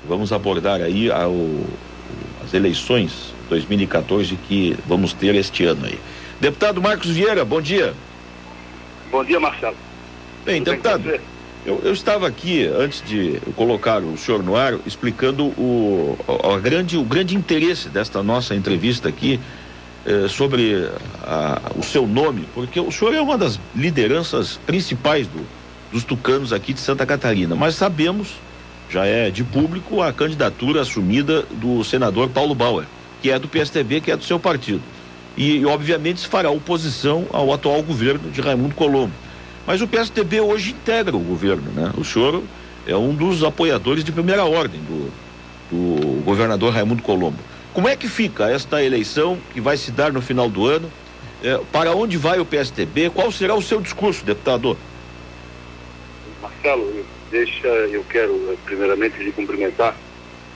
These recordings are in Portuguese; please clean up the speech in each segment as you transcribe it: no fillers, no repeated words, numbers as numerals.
vamos abordar aí as eleições 2014 que vamos ter este ano aí. Deputado Marcos Vieira, bom dia. Bom dia, Marcelo. Bem, deputado, eu estava aqui, antes de colocar o senhor no ar, explicando o grande interesse desta nossa entrevista aqui, sobre o seu nome, porque o senhor é uma das lideranças principais dos tucanos aqui de Santa Catarina, mas sabemos, já é de público, a candidatura assumida do senador Paulo Bauer, que é do PSDB, que é do seu partido. E obviamente se fará oposição ao atual governo de Raimundo Colombo. Mas o PSDB hoje integra o governo, né? O senhor é um dos apoiadores de primeira ordem do governador Raimundo Colombo. Como é que fica esta eleição que vai se dar no final do ano? Para onde vai o PSDB? Qual será o seu discurso, deputado? Marcelo, eu quero primeiramente lhe cumprimentar,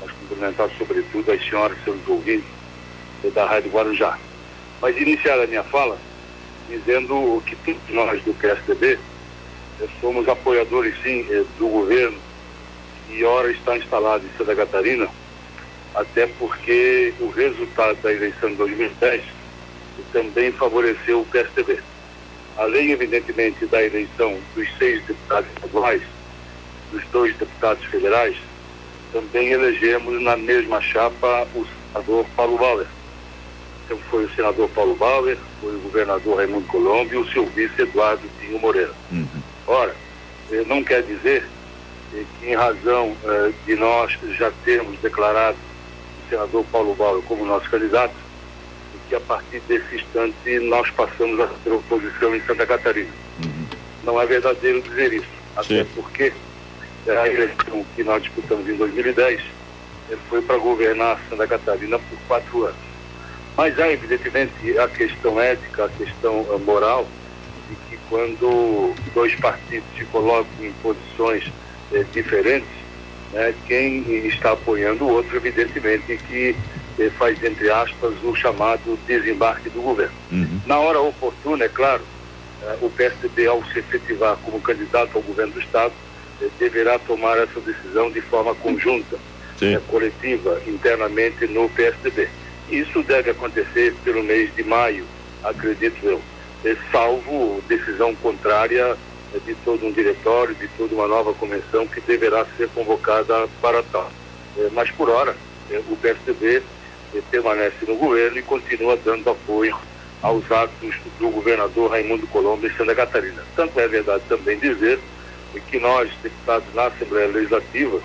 mas cumprimentar sobretudo as senhoras e seus ouvintes da Rádio Guarujá. Mas iniciar a minha fala dizendo que todos nós do PSDB somos apoiadores, sim, do governo que ora está instalado em Santa Catarina, até porque o resultado da eleição de 2010 também favoreceu o PSDB. Além, evidentemente, da eleição dos 6 deputados estaduais, dos 2 deputados federais, também elegemos na mesma chapa o senador Paulo Bauer. Então foi o senador Paulo Bauer, foi o governador Raimundo Colombo e o seu vice Eduardo Pinho Moreira. Ora, não quer dizer que em razão de nós já termos declarado o senador Paulo Bauer como nosso candidato, que a partir desse instante nós passamos a ter oposição em Santa Catarina. Não é verdadeiro dizer isso, até porque a eleição que nós disputamos em 2010 foi para governar Santa Catarina por 4 anos. Mas há evidentemente a questão ética, a questão moral, de que quando 2 partidos se colocam em posições diferentes, quem está apoiando o outro, evidentemente que faz, entre aspas, o chamado desembarque do governo. Na hora oportuna, é claro, o PSDB, ao se efetivar como candidato ao governo do Estado, deverá tomar essa decisão de forma conjunta, coletiva, internamente no PSDB. Isso deve acontecer pelo mês de maio, acredito eu, salvo decisão contrária de todo um diretório, de toda uma nova convenção que deverá ser convocada para tal. Mas por hora, o PSDB permanece no governo e continua dando apoio aos atos do governador Raimundo Colombo em Santa Catarina. Tanto é verdade também dizer que nós, deputados na Assembleia Legislativa,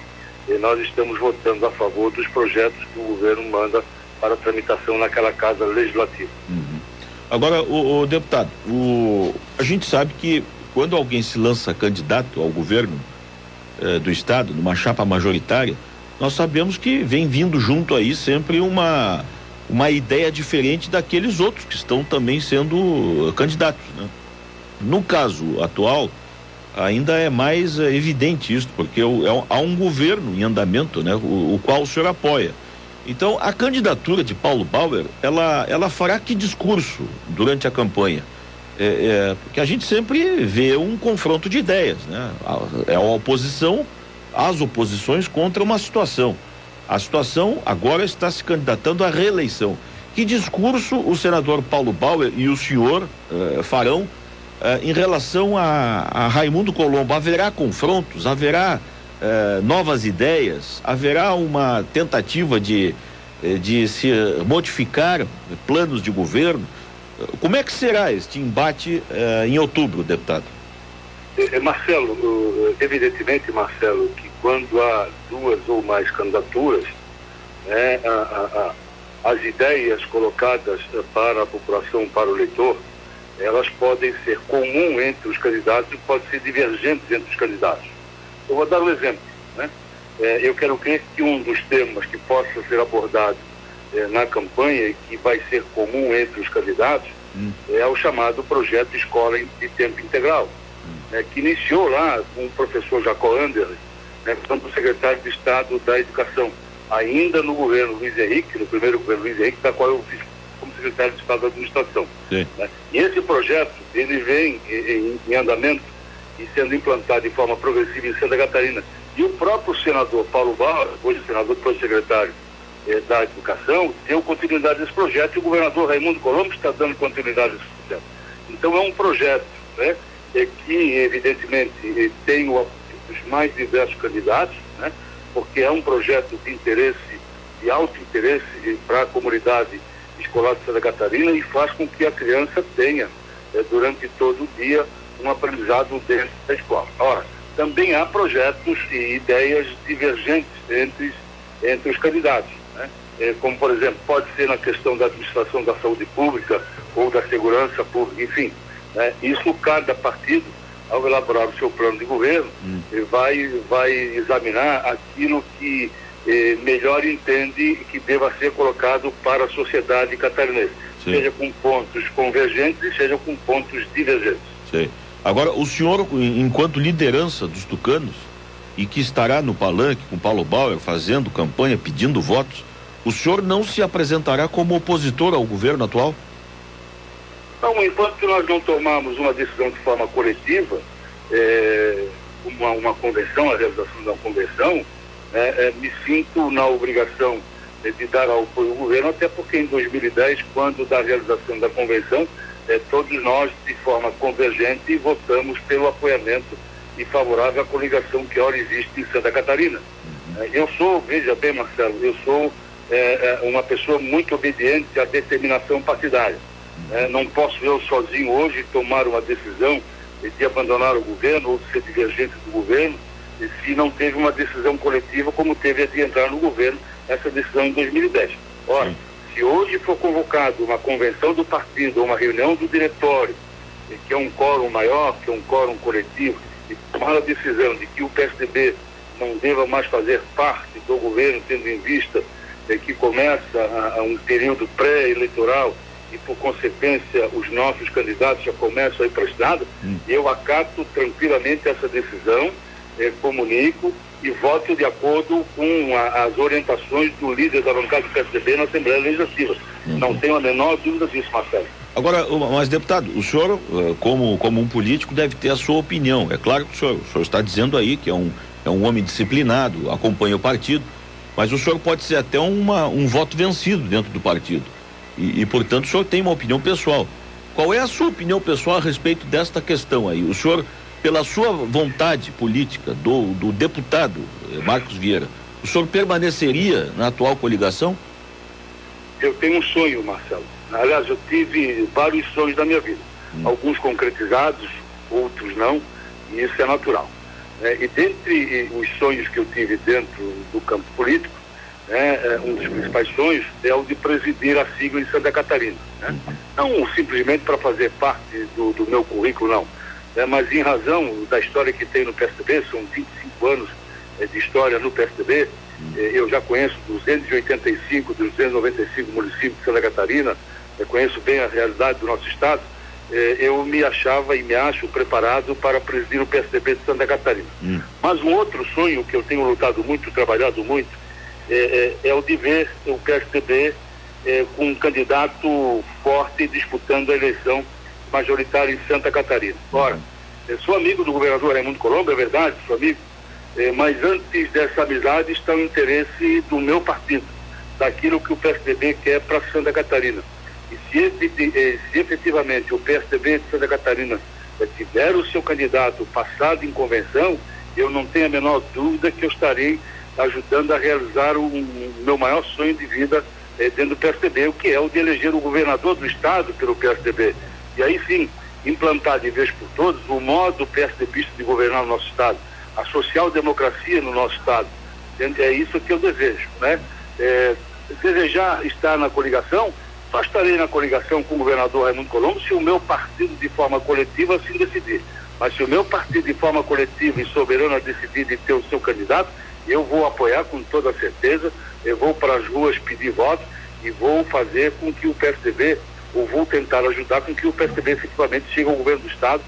nós estamos votando a favor dos projetos que o governo manda para tramitação naquela casa legislativa. Agora, o deputado, a gente sabe que quando alguém se lança candidato ao governo do Estado, numa chapa majoritária, nós sabemos que vem vindo junto aí sempre uma ideia diferente daqueles outros que estão também sendo candidatos, né? No caso atual, ainda é mais evidente isso, porque há um governo em andamento, né? O qual o senhor apoia. Então, a candidatura de Paulo Bauer, ela fará que discurso durante a campanha? Porque a gente sempre vê um confronto de ideias, né? É a oposição, as oposições contra uma situação. A situação agora está se candidatando à reeleição. Que discurso o senador Paulo Bauer e o senhor farão em relação a Raimundo Colombo? Haverá confrontos? Haverá novas ideias? Haverá uma tentativa de se modificar planos de governo? Como é que será este embate em outubro, deputado? Marcelo, evidentemente, Marcelo, que quando há 2 ou mais candidaturas, as ideias colocadas para a população, para o eleitor, elas podem ser comuns entre os candidatos e podem ser divergentes entre os candidatos. Eu vou dar um exemplo, né? Eu quero crer que um dos temas que possa ser abordado na campanha e que vai ser comum entre os candidatos é o chamado projeto Escola de Tempo Integral, que iniciou lá com o professor Jacó Anderle, quando secretário de Estado da Educação, ainda no governo Luiz Henrique, no primeiro governo Luiz Henrique, da qual eu fiz como secretário de Estado da Administração. E esse projeto, ele vem em andamento e sendo implantado de forma progressiva em Santa Catarina. E o próprio senador Paulo Bauer, hoje senador, depois secretário da Educação, deu continuidade a esse projeto, e o governador Raimundo Colombo está dando continuidade a esse projeto. Então é um projeto, né, que evidentemente tem os mais diversos candidatos, né, porque é um projeto de interesse, de alto interesse para a comunidade escolar de Santa Catarina, e faz com que a criança tenha, durante todo o dia, um aprendizado dentro da escola. Ora, também há projetos e ideias divergentes entre os candidatos, né? Como, por exemplo, pode ser na questão da administração da saúde pública ou da segurança pública, enfim, né? Isso cada partido, ao elaborar o seu plano de governo, vai examinar aquilo que melhor entende que deva ser colocado para a sociedade catarinense, seja com pontos convergentes e seja com pontos divergentes. Sim. Agora, o senhor, enquanto liderança dos tucanos, e que estará no palanque com Paulo Bauer fazendo campanha, pedindo votos, o senhor não se apresentará como opositor ao governo atual? Não, enquanto nós não tomarmos uma decisão de forma coletiva, uma convenção, a realização de uma convenção, me sinto na obrigação de dar apoio ao governo, até porque em 2010, quando da realização da convenção, todos nós, de forma convergente, votamos pelo apoiamento e favorável à coligação que ora existe em Santa Catarina. Eu sou, veja bem, Marcelo, eu sou uma pessoa muito obediente à determinação partidária. Não posso eu sozinho hoje tomar uma decisão de abandonar o governo ou de ser divergente do governo, se não teve uma decisão coletiva como teve a de entrar no governo, essa decisão em 2010. Ora, se hoje for convocado uma convenção do partido, ou uma reunião do diretório, que é um quórum maior, que é um quórum coletivo, e tomar a decisão de que o PSDB não deva mais fazer parte do governo, tendo em vista que começa um período pré-eleitoral e, por consequência, os nossos candidatos já começam a ir para a estrada, eu acato tranquilamente essa decisão, comunico e voto de acordo com as orientações do líder da bancada do PSDB na Assembleia Legislativa. Não tenho a menor dúvida disso, Marcelo. Agora, mas deputado, o senhor, como um político, deve ter a sua opinião. É claro que o senhor está dizendo aí que é um homem disciplinado, acompanha o partido, mas o senhor pode ser até um voto vencido dentro do partido. E, portanto, o senhor tem uma opinião pessoal. Qual é a sua opinião pessoal a respeito desta questão aí? O senhor, pela sua vontade política do deputado Marcos Vieira, o senhor permaneceria na atual coligação? Eu tenho um sonho, Marcelo. Aliás, eu tive vários sonhos da minha vida. Alguns concretizados, outros não, e isso é natural. E dentre os sonhos que eu tive dentro do campo político, um dos principais sonhos é o de presidir a sigla em Santa Catarina. Não simplesmente para fazer parte do meu currículo, não. Mas em razão da história que tem no PSDB, são 25 anos de história no PSDB, eu já conheço 285 dos 295 municípios de Santa Catarina, conheço bem a realidade do nosso estado, eu me achava e me acho preparado para presidir o PSDB de Santa Catarina. Mas um outro sonho que eu tenho lutado muito, trabalhado muito, é o de ver o PSDB com um candidato forte disputando a eleição majoritária em Santa Catarina. Ora, eu sou amigo do governador Raimundo Colombo, é verdade, sou amigo, mas antes dessa amizade está o interesse do meu partido, daquilo que o PSDB quer para Santa Catarina. E se efetivamente o PSDB de Santa Catarina tiver o seu candidato passado em convenção, eu não tenho a menor dúvida que eu estarei ajudando a realizar o meu maior sonho de vida dentro do PSDB, o que é o de eleger o governador do estado pelo PSDB. E aí sim, implantar de vez por todas o modo PSDBista de governar o nosso estado, a social-democracia no nosso estado. É isso que eu desejo, né? Desejar estar na coligação, só estarei na coligação com o governador Raimundo Colombo se o meu partido de forma coletiva assim decidir. Mas se o meu partido de forma coletiva e soberana decidir de ter o seu candidato, eu vou apoiar com toda certeza, eu vou para as ruas pedir votos e vou fazer com que o PSDB, ou vou tentar ajudar com que o PSDB efetivamente chegue ao governo do estado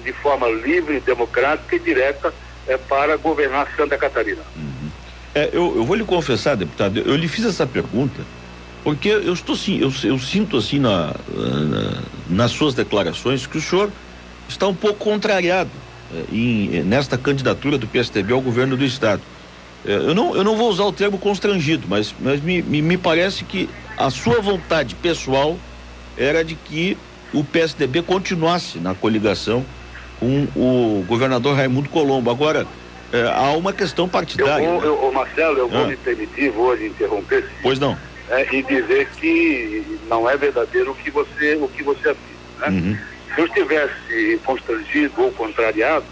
de forma livre, democrática e direta para governar Santa Catarina. Eu vou lhe confessar, deputado, eu lhe fiz essa pergunta porque eu sinto assim nas suas declarações que o senhor está um pouco contrariado nesta candidatura do PSDB ao governo do estado. Eu não vou usar o termo constrangido, mas me parece que a sua vontade pessoal era de que o PSDB continuasse na coligação com o governador Raimundo Colombo. Agora, há uma questão partidária. Marcelo, eu vou me permitir, vou lhe interromper. Pois não. E dizer que não é verdadeiro o que você afirma, né? Uhum. Se eu estivesse constrangido ou contrariado,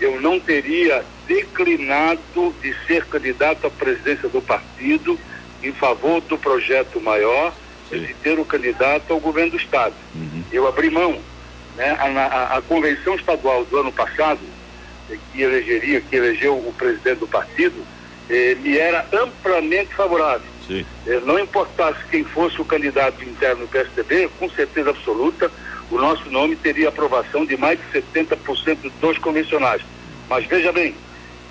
eu não teria declinado de ser candidato à presidência do partido em favor do projeto maior, de ter o candidato ao governo do estado. Uhum. Eu abri mão, né? A convenção estadual do ano passado, que elegeu o presidente do partido, me era amplamente favorável. Sim. Não importasse quem fosse o candidato interno do PSDB, com certeza absoluta, o nosso nome teria aprovação de mais de 70% dos convencionais. Mas veja bem,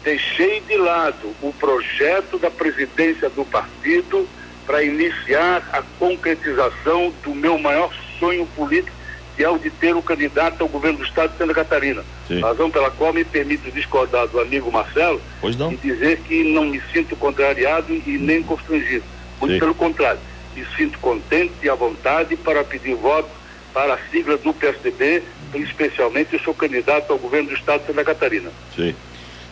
deixei de lado o projeto da presidência do partido para iniciar a concretização do meu maior sonho político, que é o de ter o candidato ao governo do estado de Santa Catarina. Sim. Razão pela qual me permito discordar do amigo Marcelo e dizer que não me sinto contrariado e nem constrangido. Muito pelo contrário, me sinto contente e à vontade para pedir voto para a sigla do PSDB, especialmente eu sou candidato ao governo do estado de Santa Catarina. Sim.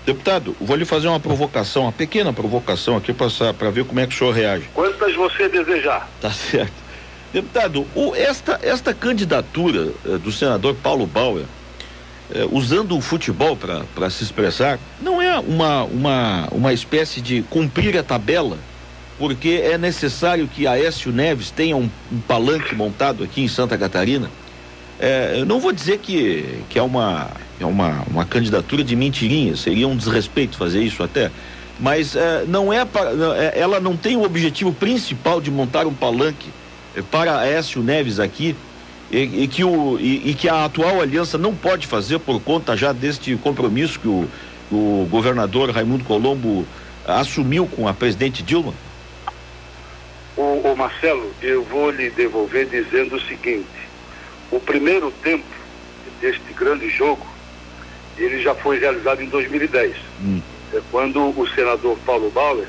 Deputado, vou lhe fazer uma provocação, uma pequena provocação aqui para ver como é que o senhor reage. Quantas você desejar. Tá certo. Deputado, esta candidatura do senador Paulo Bauer, usando o futebol para se expressar, não é uma espécie de cumprir a tabela, porque é necessário que Aécio Neves tenha um palanque montado aqui em Santa Catarina? Eu não vou dizer que é uma candidatura de mentirinha, seria um desrespeito fazer isso até, mas ela não tem o objetivo principal de montar um palanque para Aécio Neves aqui, e que a atual aliança não pode fazer por conta já deste compromisso que o governador Raimundo Colombo assumiu com a presidente Dilma? Ô Marcelo, eu vou lhe devolver dizendo o seguinte: o primeiro tempo deste grande jogo, ele já foi realizado em 2010, quando o senador Paulo Bauer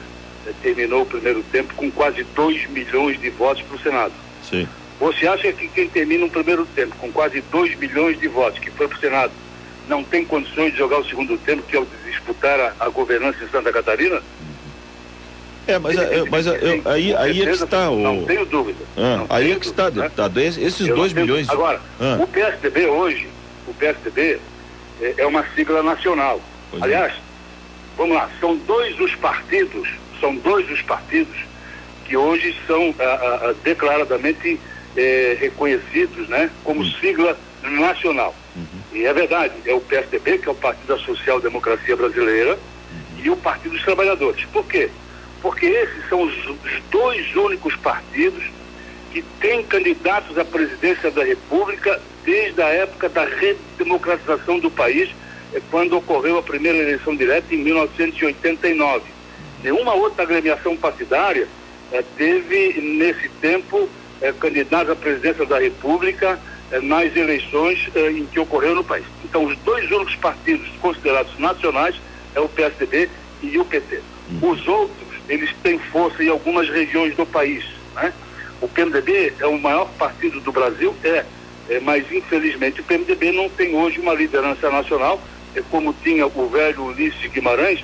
terminou o primeiro tempo com quase 2 milhões de votos para o Senado. Sim. Você acha que quem termina um primeiro tempo com quase 2 milhões de votos, que foi para o Senado, não tem condições de jogar o segundo tempo, que é o de disputar a governança em Santa Catarina? Aí é que está o... Não tenho dúvida. Aí é que está, deputado, esses 2 milhões... Agora, o PSDB hoje, é uma sigla nacional. Aliás, vamos lá, são dois os partidos que hoje são declaradamente reconhecidos, né, como sigla nacional. E é verdade, é o PSDB, que é o Partido da Social Democracia Brasileira, e o Partido dos Trabalhadores. Por quê? Porque esses são os dois únicos partidos que têm candidatos à presidência da República desde a época da redemocratização do país, quando ocorreu a primeira eleição direta em 1989. Nenhuma outra agremiação partidária teve, nesse tempo, candidatos à presidência da República nas eleições em que ocorreu no país. Então, os dois únicos partidos considerados nacionais é o PSDB e o PT. Os outros, eles têm força em algumas regiões do país, né? O PMDB é o maior partido do Brasil, mas infelizmente o PMDB não tem hoje uma liderança nacional, como tinha o velho Ulisses Guimarães,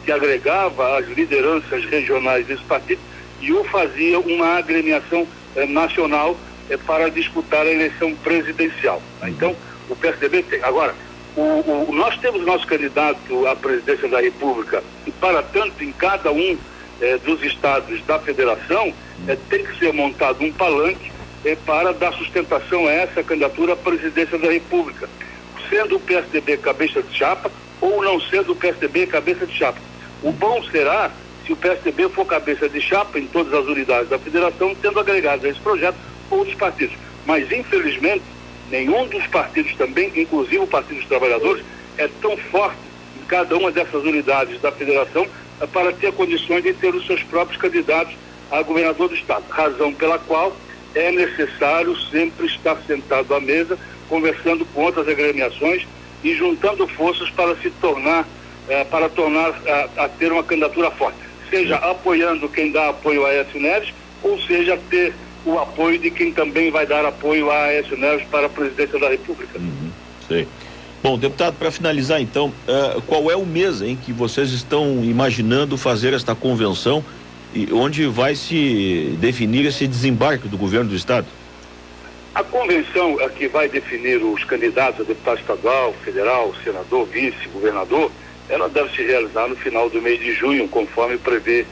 que agregava as lideranças regionais desse partido e o fazia uma agremiação nacional para disputar a eleição presidencial. Então, o PSDB tem. Agora, nós temos nosso candidato à presidência da República, e para tanto em cada um dos estados da federação, tem que ser montado um palanque para dar sustentação a essa candidatura à presidência da República, sendo o PSDB cabeça de chapa ou não sendo o PSDB cabeça de chapa. O bom será se o PSDB for cabeça de chapa em todas as unidades da federação, tendo agregado a esse projeto outros partidos. Mas, infelizmente, nenhum dos partidos também, inclusive o Partido dos Trabalhadores, é tão forte em cada uma dessas unidades da federação para ter condições de ter os seus próprios candidatos a governador do estado. Razão pela qual é necessário sempre estar sentado à mesa, conversando com outras agremiações e juntando forças para se tornar, a ter uma candidatura forte, seja apoiando quem dá apoio a Aécio Neves, ou seja, ter o apoio de quem também vai dar apoio a Aécio Neves para a presidência da República. Sei. Bom, deputado, para finalizar então, qual é o mês em que vocês estão imaginando fazer esta convenção e onde vai se definir esse desembarque do governo do estado? A convenção que vai definir os candidatos a deputado estadual, federal, senador, vice, governador, ela deve se realizar no final do mês de junho, conforme prevê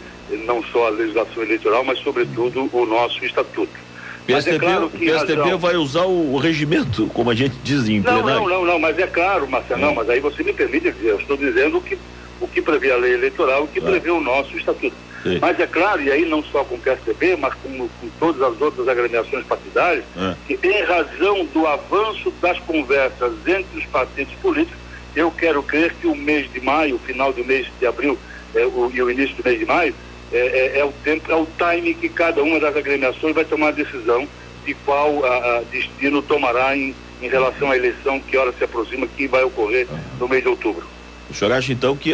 não só a legislação eleitoral, mas sobretudo o nosso estatuto. Mas é claro que o PSDB vai usar o regimento, como a gente diz em plenário. Não, mas é claro, Marcelo, não, mas aí você me permite dizer, eu estou dizendo o que prevê a lei eleitoral, o que prevê o nosso estatuto. Sim. Mas é claro, e aí não só com o PSDB, mas com todas as outras agremiações partidárias, que em razão do avanço das conversas entre os partidos políticos, eu quero crer que o mês de maio, o final do mês de abril e o início do mês de maio, é o time que cada uma das agremiações vai tomar a decisão de qual destino tomará em relação à eleição que hora se aproxima, que vai ocorrer no mês de outubro. O senhor acha então que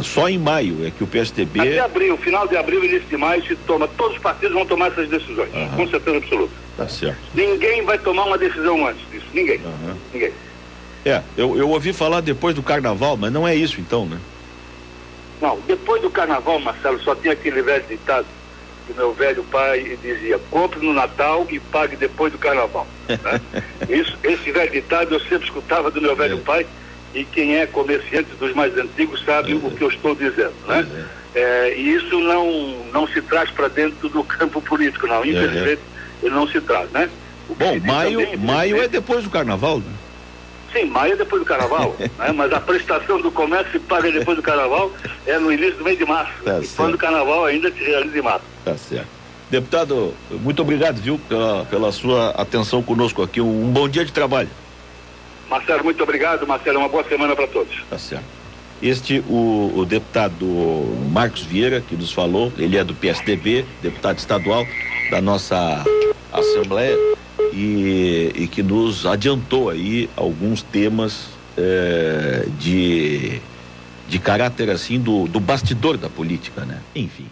só em maio é que o PSDB... Até abril, final de abril, início de maio se toma, todos os partidos vão tomar essas decisões, com certeza absoluta. Tá certo. Ninguém vai tomar uma decisão antes disso, ninguém. Ninguém. Eu ouvi falar depois do carnaval, mas não é isso então, né? Não, depois do carnaval, Marcelo, só tinha aquele velho ditado que meu velho pai dizia: compre no Natal e pague depois do carnaval. Né? Esse velho ditado eu sempre escutava do meu velho pai, e quem é comerciante dos mais antigos sabe o que eu estou dizendo, né? E isso não se traz para dentro do campo político, não. Infelizmente, ele não se traz, né? Bom, maio é depois do carnaval, né? Sim, maio é depois do carnaval, né? Mas a prestação do comércio se paga depois do carnaval é no início do mês de março. E quando o carnaval ainda se realiza em março. Tá certo. Deputado, muito obrigado, viu, pela sua atenção conosco aqui. Um bom dia de trabalho. Marcelo, muito obrigado, Marcelo. Uma boa semana para todos. Tá certo. O deputado Marcos Vieira, que nos falou, ele é do PSDB, deputado estadual da nossa Assembleia, e que nos adiantou aí alguns temas de caráter assim do bastidor da política, né? Enfim.